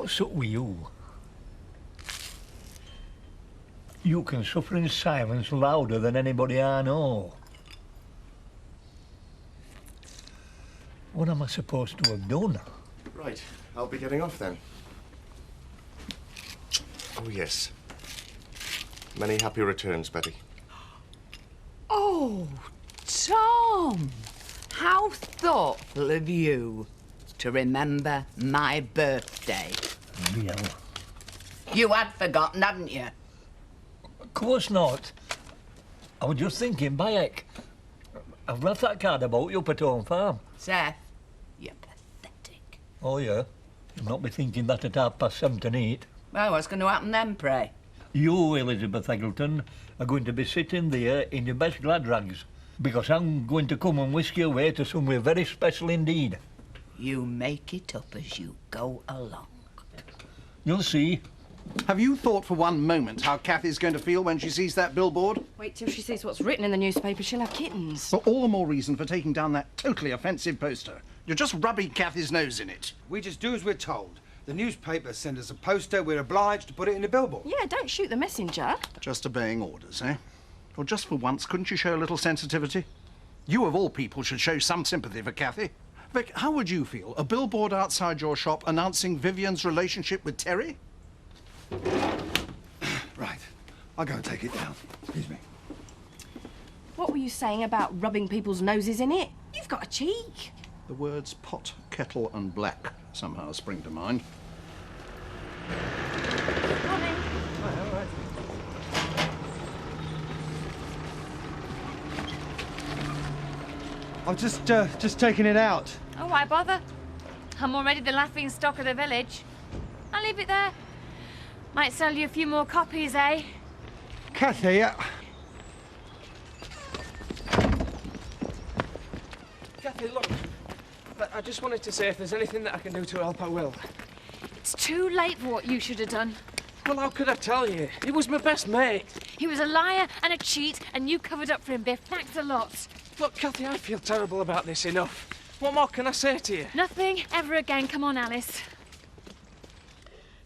What's up with you? You can suffer in silence louder than anybody I know. What am I supposed to have done? Right, I'll be getting off then. Oh, yes. Many happy returns, Betty. Oh, Tom! How thoughtful of you to remember my birthday. Bill. You had forgotten, hadn't you? Of course not. I was just thinking, Bayek. I've left that card about you up at home farm. Seth, you're pathetic. Oh, yeah? You'll not be thinking that at 7:30 tonight. Well, what's going to happen then, pray? You, Elizabeth Eggleton, are going to be sitting there in your best glad rags, because I'm going to come and whisk you away to somewhere very special indeed. You make it up as you go along. You'll see. Have you thought for one moment how Kathy's going to feel when she sees that billboard? Wait till she sees what's written in the newspaper. She'll have kittens. For all the more reason for taking down that totally offensive poster. You're just rubbing Kathy's nose in it. We just do as we're told. The newspaper send us a poster, we're obliged to put it in the billboard. Yeah, don't shoot the messenger. Just obeying orders, eh? Well, just for once, couldn't you show a little sensitivity? You, of all people, should show some sympathy for Kathy. Vic, how would you feel? A billboard outside your shop announcing Vivian's relationship with Terry? Right, I'll go and take it down. Excuse me. What were you saying about rubbing people's noses in it? You've got a cheek. The words pot, kettle and black somehow spring to mind. Morning. I've just taken it out. Oh, why bother? I'm already the laughing stock of the village. I'll leave it there. Might sell you a few more copies, eh? Kathy, Kathy, look. I just wanted to say if there's anything that I can do to help, I will. It's too late for what you should have done. Well, how could I tell you? He was my best mate. He was a liar and a cheat, and you covered up for him, Biff. Thanks a lot. Look, Kathy, I feel terrible about this enough. What more can I say to you? Nothing ever again. Come on, Alice.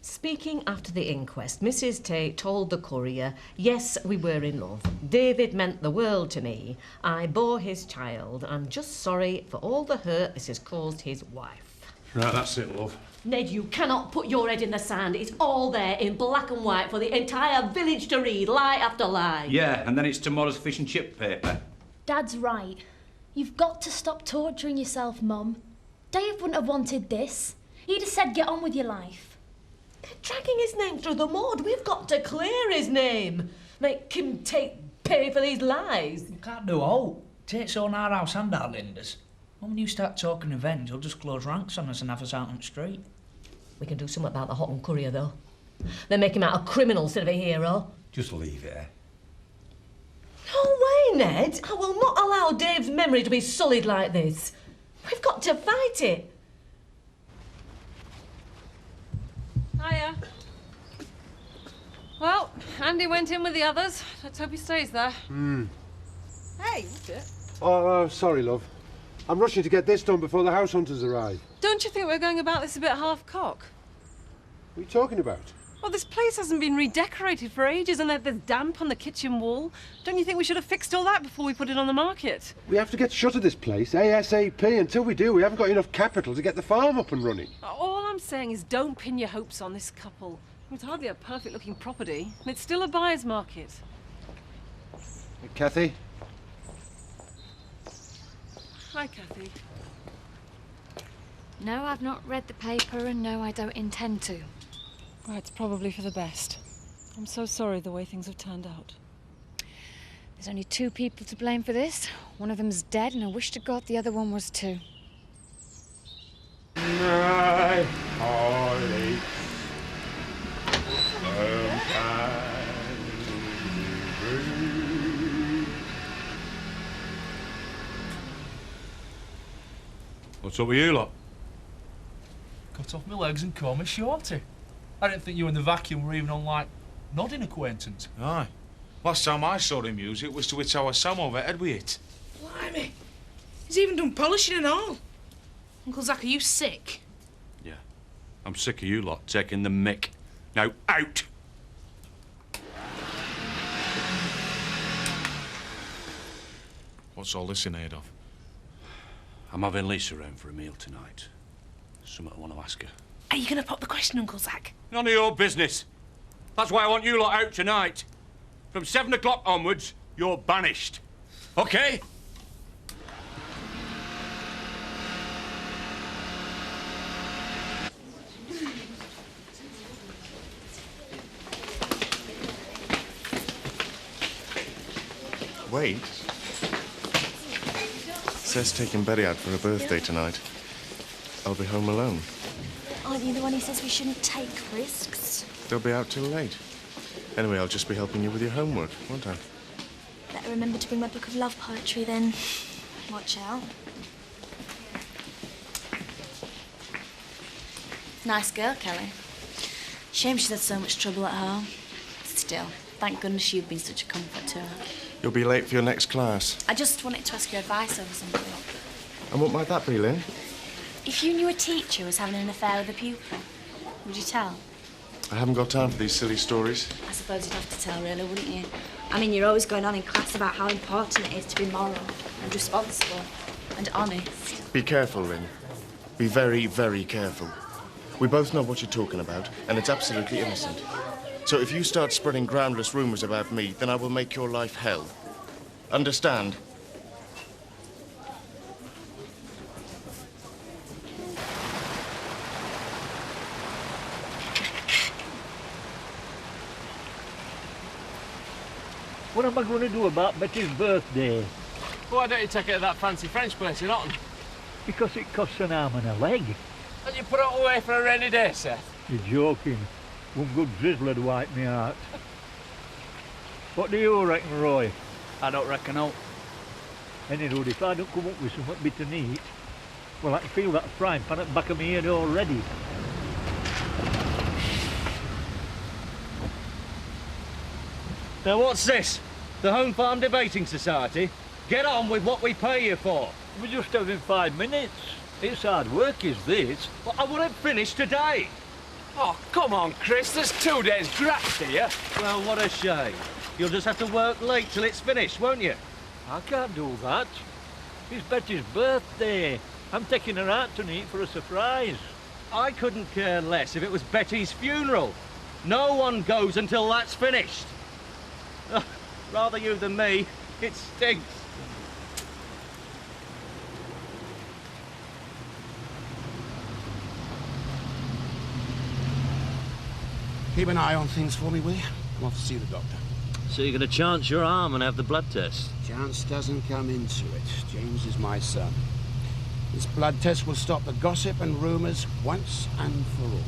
Speaking after the inquest, Mrs. Tate told the courier, yes, we were in love. David meant the world to me. I bore his child. I'm just sorry for all the hurt this has caused his wife. Right, that's it, love. Ned, you cannot put your head in the sand. It's all there in black and white for the entire village to read, lie after lie. Yeah, and then it's tomorrow's fish and chip paper. Dad's right. You've got to stop torturing yourself, Mum. Dave wouldn't have wanted this. He'd have said get on with your life. They're dragging his name through the mud. We've got to clear his name. Make him pay for these lies. You can't do all. Tate's on our house and our Linda's. When you start talking revenge, he'll just close ranks on us and have us out on the street. We can do something about the Houghton courier, though. They make him out a criminal instead of a hero. Just leave it, eh? No way, Ned. I will not allow Dave's memory to be sullied like this. We've got to fight it. Hiya. Well, Andy went in with the others. Let's hope he stays there. Hey, what's it? Oh, sorry, love. I'm rushing to get this done before the house hunters arrive. Don't you think we're going about this a bit half-cock? What are you talking about? Well, this place hasn't been redecorated for ages and there's damp on the kitchen wall. Don't you think we should have fixed all that before we put it on the market? We have to get shut of this place ASAP. Until we do, we haven't got enough capital to get the farm up and running. All I'm saying is don't pin your hopes on this couple. It's hardly a perfect-looking property, and it's still a buyer's market. Hey, Kathy? Hi, Kathy. No, I've not read the paper, and no, I don't intend to. Well, it's probably for the best. I'm so sorry the way things have turned out. There's only two people to blame for this. One of them's dead, and I wish to God the other one was too. My Holly. What's up with you lot? Cut off my legs and call me Shorty. I didn't think you and the vacuum were even on, like, nodding acquaintance. Aye. Last time I saw him use it was to hit our Sam over head with it. Blimey. He's even done polishing and all. Uncle Zach, are you sick? Yeah. I'm sick of you lot taking the mick. Now, out! What's all this in aid of? I'm having Lisa round for a meal tonight. Something I want to ask her. Are you going to pop the question, Uncle Zack? None of your business. That's why I want you lot out tonight. From 7 o'clock onwards, you're banished. OK? Wait. Seth's taking Betty out for her birthday tonight. I'll be home alone. Aren't you the one who says we shouldn't take risks? They'll be out till late. Anyway, I'll just be helping you with your homework, won't I? Better remember to bring my book of love poetry then. Watch out. Nice girl, Kelly. Shame she's had so much trouble at home. Still, thank goodness you've been such a comfort to her. You'll be late for your next class. I just wanted to ask your advice over something. And what might that be, Lynn? If you knew a teacher was having an affair with a pupil, would you tell? I haven't got time for these silly stories. I suppose you'd have to tell, really, wouldn't you? I mean, you're always going on in class about how important it is to be moral and responsible and honest. Be careful, Lynn. Be very, very careful. We both know what you're talking about, and it's absolutely innocent. So if you start spreading groundless rumours about me, then I will make your life hell. Understand? What am I going to do about Betty's birthday? Why don't you take it to that fancy French place in Otten? Because it costs an arm and a leg. And you put it away for a rainy day, Seth? You're joking. One good drizzler'd wipe me out. What do you reckon, Roy? I don't reckon out. Anyway, if I don't come up with something bit to eat, well, I can feel that frying pan at the back of my head already. Now what's this? The Home Farm Debating Society? Get on with what we pay you for. We're just having 5 minutes. It's hard work, is this? Well, I want it finished today. Oh, come on, Chris. There's 2 days graft here. Well, what a shame. You'll just have to work late till it's finished, won't you? I can't do that. It's Betty's birthday. I'm taking her out tonight for a surprise. I couldn't care less if it was Betty's funeral. No one goes until that's finished. Rather you than me. It stinks. Keep an eye on things for me, will you? I'm off to see the doctor. So you're going to chance your arm and have the blood test? Chance doesn't come into it. James is my son. This blood test will stop the gossip and rumours once and for all.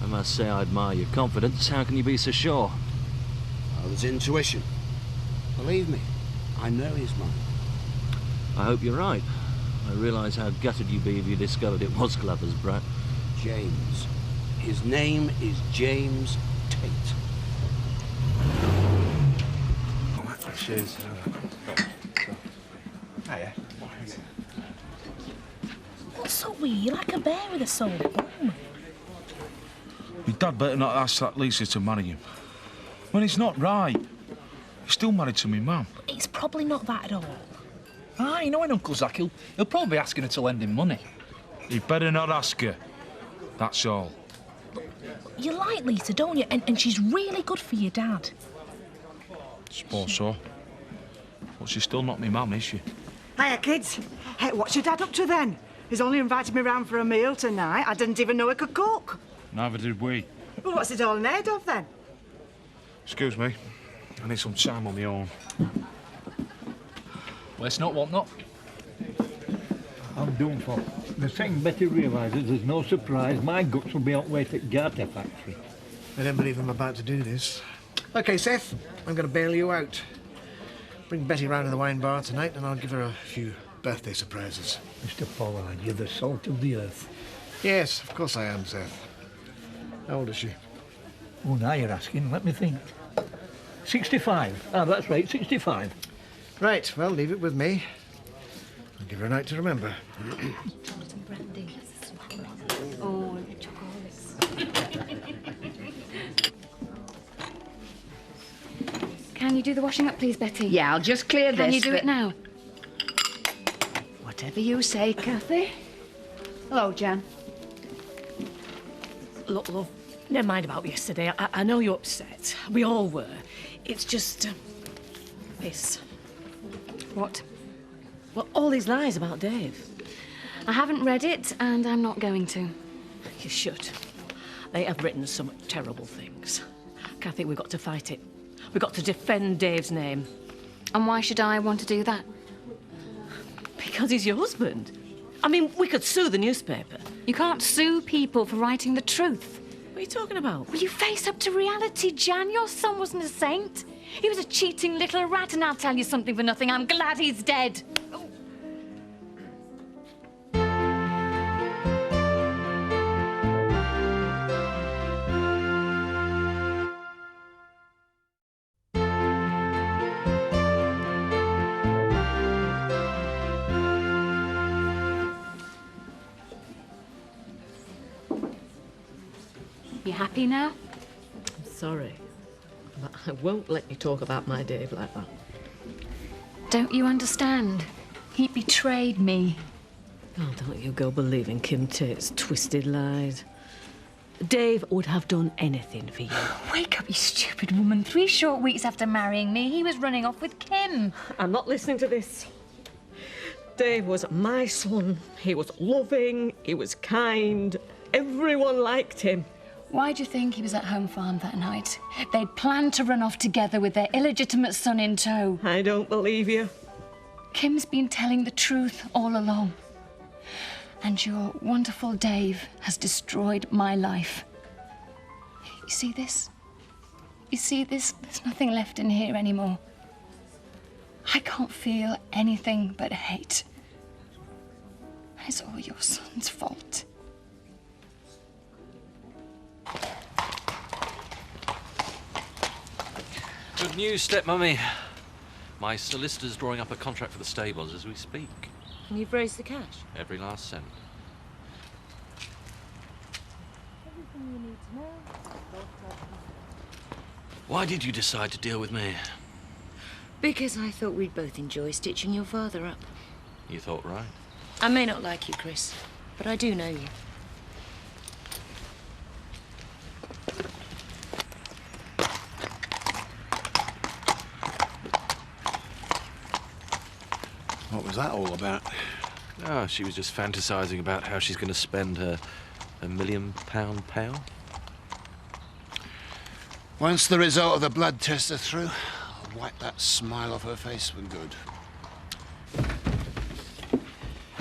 I must say I admire your confidence. How can you be so sure? Oh, there's intuition. Believe me, I know he's mine. I hope you're right. I realise how gutted you'd be if you discovered it was Glover's brat. James. His name is James Tate. Cheers. Hiya. What's so weird? You're like a bear with a soul. Your dad better not ask that Lisa to marry him. Well, it's not right. He's still married to me mum. It's probably not that at all. Ah, you know, in Uncle Zack, he'll probably be asking her to lend him money. He better not ask her. That's all. You like Lisa, don't you? And she's really good for your dad. Suppose so. But she's still not me mum, is she? Hiya, kids. Hey, what's your dad up to then? He's only invited me round for a meal tonight. I didn't even know he could cook. Neither did we. Well, what's it all made of then? Excuse me. I need some time on my own. Well, it's not what not. I'm done for. The second Betty realises there's no surprise, my guts will be on way to the Garter factory. I don't believe I'm about to do this. OK, Seth, I'm going to bail you out. Bring Betty round to the wine bar tonight and I'll give her a few birthday surprises. Mr. Pollard, you're the salt of the earth. Yes, of course I am, Seth. How old is she? Oh, now you're asking. Let me think. 65. Ah, that's right, 65. Right, well, leave it with me. I'll give her a night to remember. Oh, chocolates. Can you do the washing up, please, Betty? Yeah, I'll just clear this. Can you do it now? Whatever you say, Kathy. Hello, Jan. Look, love, never mind about yesterday. I know you're upset. We all were. It's just... this. What? Well, all these lies about Dave. I haven't read it, and I'm not going to. You should. They have written some terrible things. Kathy, we've got to fight it. We've got to defend Dave's name. And why should I want to do that? Because he's your husband. I mean, we could sue the newspaper. You can't sue people for writing the truth. What are you talking about? Will you face up to reality, Jan? Your son wasn't a saint. He was a cheating little rat, and I'll tell you something for nothing. I'm glad he's dead. You happy now? I'm sorry, but I won't let you talk about my Dave like that. Don't you understand? He betrayed me. Oh, don't you go believing Kim Tate's twisted lies. Dave would have done anything for you. Wake up, you stupid woman. 3 short weeks after marrying me, he was running off with Kim. I'm not listening to this. Dave was my son. He was loving, he was kind. Everyone liked him. Why do you think he was at Home Farm that night? They'd planned to run off together with their illegitimate son in tow. I don't believe you. Kim's been telling the truth all along. And your wonderful Dave has destroyed my life. You see this? You see this? There's nothing left in here anymore. I can't feel anything but hate. And it's all your son's fault. Good news, stepmummy. My solicitor's drawing up a contract for the stables as we speak. And you've raised the cash? Every last cent. Everything you need to know. Why did you decide to deal with me? Because I thought we'd both enjoy stitching your father up. You thought right. I may not like you, Chris, but I do know you. What was that all about? Oh, she was just fantasizing about how she's going to spend her £1 million payout. Once the result of the blood tests are through, I'll wipe that smile off her face for good.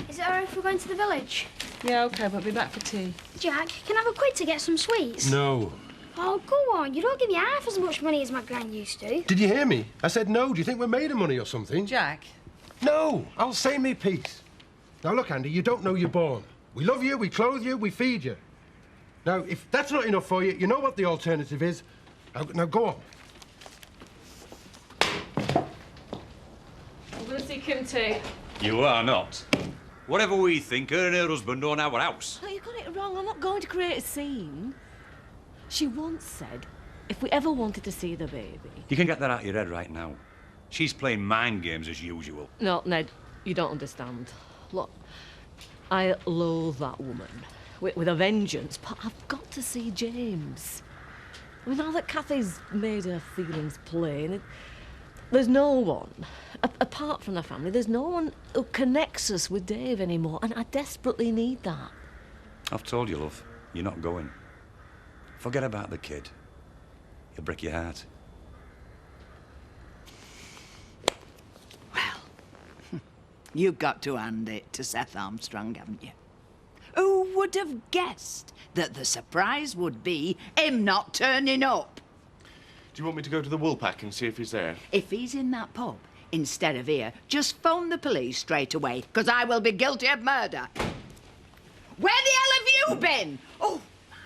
Is it alright if we're going to the village? Yeah, OK, but be back for tea. Jack, can I have a quid to get some sweets? No. Oh, go on. You don't give me half as much money as my gran used to. Did you hear me? I said no. Do you think we're made of money or something? Jack. No, I'll say me piece. Now, look, Andy, you don't know you're born. We love you, we clothe you, we feed you. Now, if that's not enough for you, you know what the alternative is. Now go on. I'm going to see Kim Tate. You are not. Whatever we think, her and her husband own our house. No, you got it wrong. I'm not going to create a scene. She once said if we ever wanted to see the baby... You can get that out of your head right now. She's playing mind games as usual. No, Ned, you don't understand. Look, I loathe that woman with a vengeance, but I've got to see James. I mean, now that Kathy's made her feelings plain, there's no one, apart from the family, there's no one who connects us with Dave anymore, and I desperately need that. I've told you, love, you're not going. Forget about the kid. He'll break your heart. You've got to hand it to Seth Armstrong, haven't you? Who would have guessed that the surprise would be him not turning up? Do you want me to go to the Woolpack and see if he's there? If he's in that pub instead of here, just phone the police straight away, because I will be guilty of murder. Where the hell have you been? Oh, my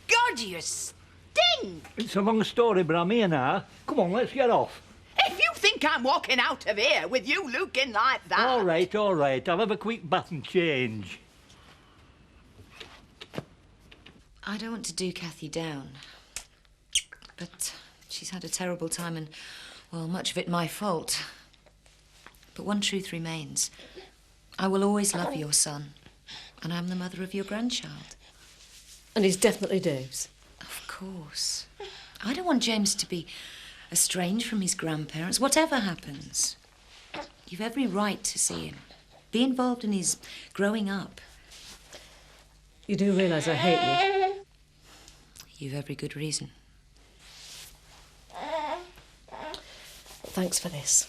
God, you stink! It's a long story, but I'm here now. Come on, let's get off. If you think I'm walking out of here with you looking like that... All right, all right. I'll have a quick bath and change. I don't want to do Kathy down, but she's had a terrible time and, well, much of it my fault. But one truth remains. I will always love your son, and I'm the mother of your grandchild. And he's definitely Dave's? Of course. I don't want James to be estranged from his grandparents, whatever happens. You've every right to see him. Be involved in his growing up. You do realise I hate you? You've every good reason. Thanks for this.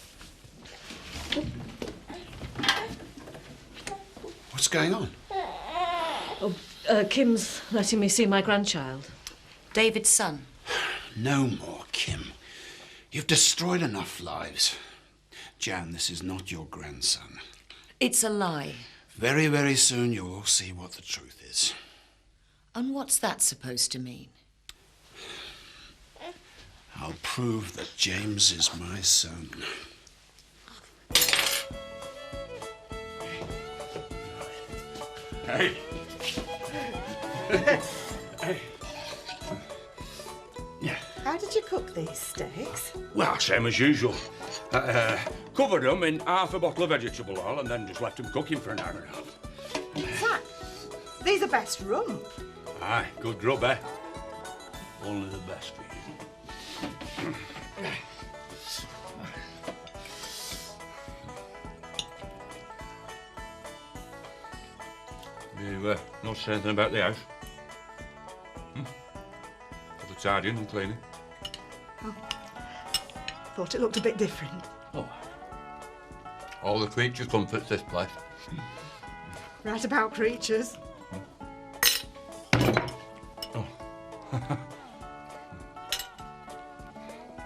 What's going on? Oh, Kim's letting me see my grandchild. David's son. No more, Kim. You've destroyed enough lives. Jan, this is not your grandson. It's a lie. Very, very soon you'll all see what the truth is. And what's that supposed to mean? I'll prove that James is my son. Hey. Hey. Yeah. How did you cook these steaks? Well, same as usual. Covered them in half a bottle of vegetable oil and then just left them cooking for an hour and a half. Zach, these are best rum. Aye, good grub, eh? Only the best for you. You not say anything about the house? For the tidying and cleaning? Oh. Thought it looked a bit different. Oh. All the creature comforts this place. Right about creatures. Oh.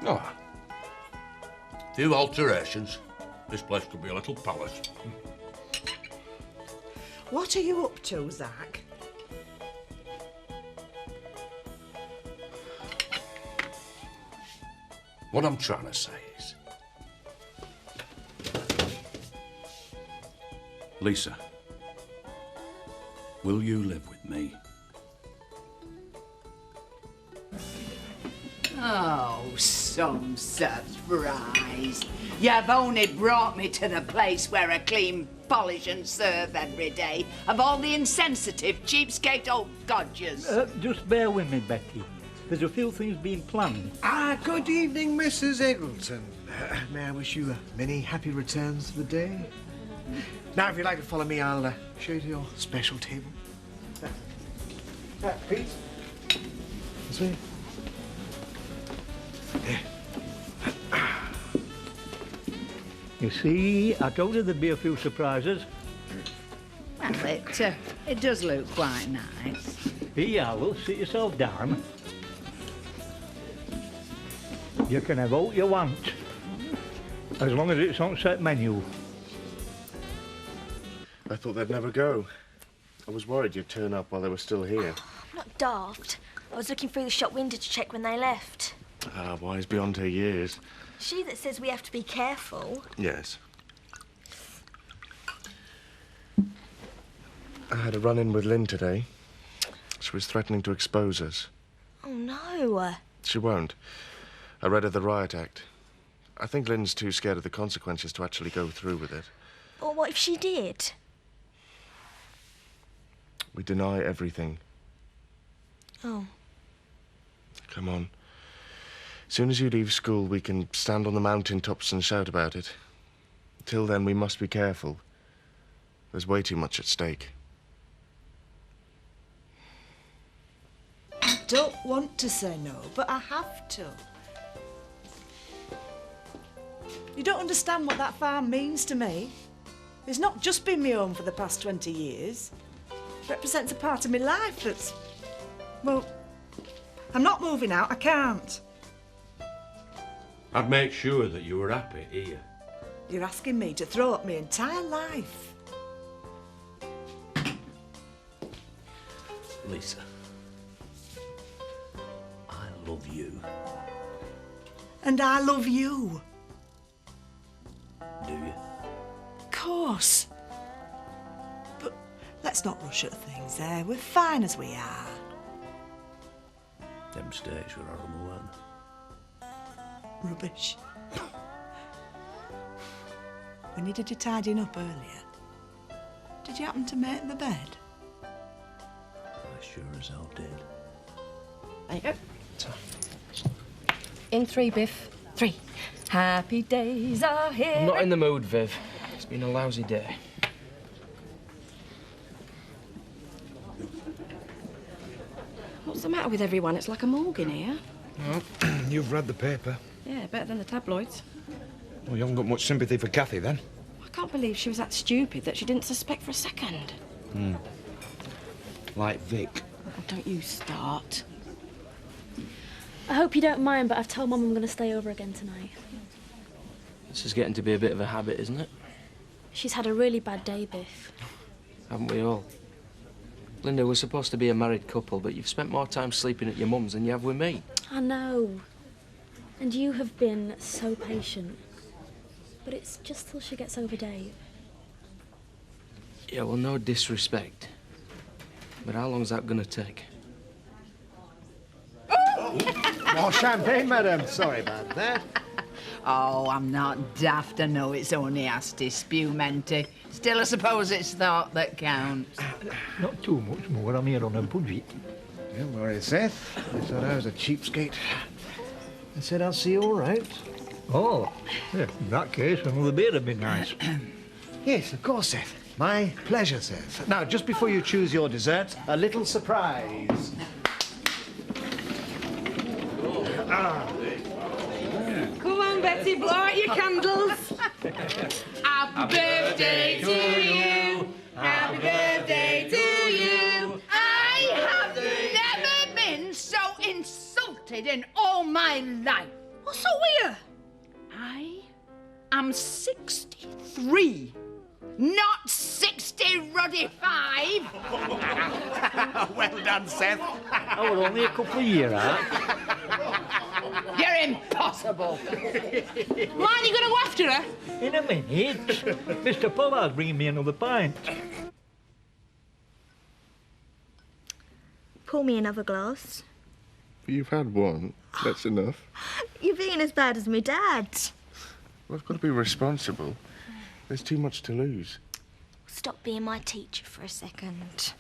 Oh. Few alterations. This place could be a little palace. What are you up to, Zach? What I'm trying to say is... Lisa, will you live with me? Oh, some surprise. You've only brought me to the place where I clean, polish and serve every day of all the insensitive, cheapskate old codgers. Just bear with me, Betty. There's a few things being planned. Good evening, Mrs. Eggleton. May I wish you many happy returns of the day? Now, if you'd like to follow me, I'll show you to your special table. Pete? This way. You see, I told you there'd be a few surprises. Well, it does look quite nice. Here, Owl, sit yourself down. You can have all you want, as long as it's on set menu. I thought they'd never go. I was worried you'd turn up while they were still here. I'm not daft. I was looking through the shop window to check when they left. Ah, wise beyond her years. She that says we have to be careful. Yes. I had a run-in with Lynn today. She was threatening to expose us. Oh, no. She won't. I read her the Riot Act. I think Lynn's too scared of the consequences to actually go through with it. Or what if she did? We deny everything. Oh. Come on. As soon as you leave school, we can stand on the mountain tops and shout about it. Till then, we must be careful. There's way too much at stake. I don't want to say no, but I have to. You don't understand what that farm means to me. It's not just been my home for the past 20 years. It represents a part of my life that's... Well, I'm not moving out, I can't. I'd make sure that you were happy here. You're asking me to throw up my entire life. Lisa, I love you. And I love you. Do you? Of course. But let's not rush at things, eh? We're fine as we are. Them steaks were horrible, weren't they? Rubbish. We needed you tidying up earlier. Did you happen to make the bed? I sure as hell did. There you go. In 3, Biff. 3. Happy days are here. I'm not in the mood, Viv. It's been a lousy day. What's the matter with everyone? It's like a morgue in here. Well, you've read the paper. Yeah, better than the tabloids. Well, you haven't got much sympathy for Kathy, then. I can't believe she was that stupid that she didn't suspect for a second. Like Vic. Oh, don't you start. I hope you don't mind, but I've told Mum I'm going to stay over again tonight. This is getting to be a bit of a habit, isn't it? She's had a really bad day, Biff. Haven't we all? Linda, we're supposed to be a married couple, but you've spent more time sleeping at your mum's than you have with me. I know. And you have been so patient. But it's just till she gets over Dave. Yeah, well, no disrespect. But how long's that gonna take? More champagne, madam. Sorry about that. Oh, I'm not daft. I know it's only Asti Spumenti. Still, I suppose it's thought that counts. Not too much more. I'm here on a budget. Don't worry, Seth. I thought I was a cheapskate. I said I'll see you all right. Oh, yeah, in that case, another beer would be nice. Yes, of course, Seth. My pleasure, Seth. Now, just before you choose your dessert, a little surprise. Come on, Betty, blow out your candles. Happy birthday to you. Happy birthday to you. I have never been so insulted in all my life. What's up with you? I am 63, not 60 ruddy 5. Well done, Seth. I was only a couple of years out. You're impossible. Aren't you going to go after her? In a minute. Mr. Pollard's bringing me another pint. Pour me another glass. You've had one. That's enough. You're being as bad as my dad. Well, I've got to be responsible. There's too much to lose. Stop being my teacher for a second.